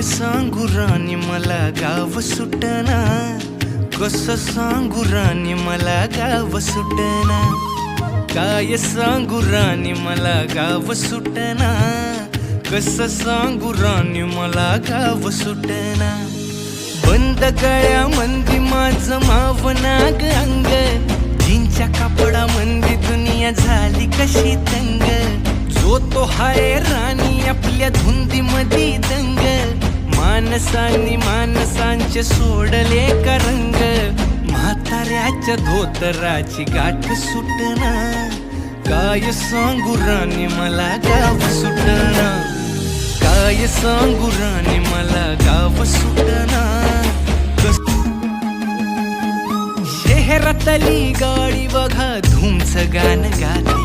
सांगू राणी मला गाव सुटना, कसं सांगू राणी मला गाव सुटना, काय सांगू राणी मला गाव सुटना, कसं सांगू राणी मला गाव सुटना। बंद गळ्यामंदी माझं मावनाग अंग, जीनच्या कापडामंदी दुनिया झाली कशी तंग, जो तो हाय राणी आपल्या धुंदीमधी दंग, माणसांनी माणसांचे सोडले का रंग, म्हाताऱ्याच्या धोतराची गाठ सुटना, काय सांगू राणी मला गाव सुटना, काय सांगू राणी मला गाव सुटना। शहरातली गाडी बघा धूमचं गाणं गाते,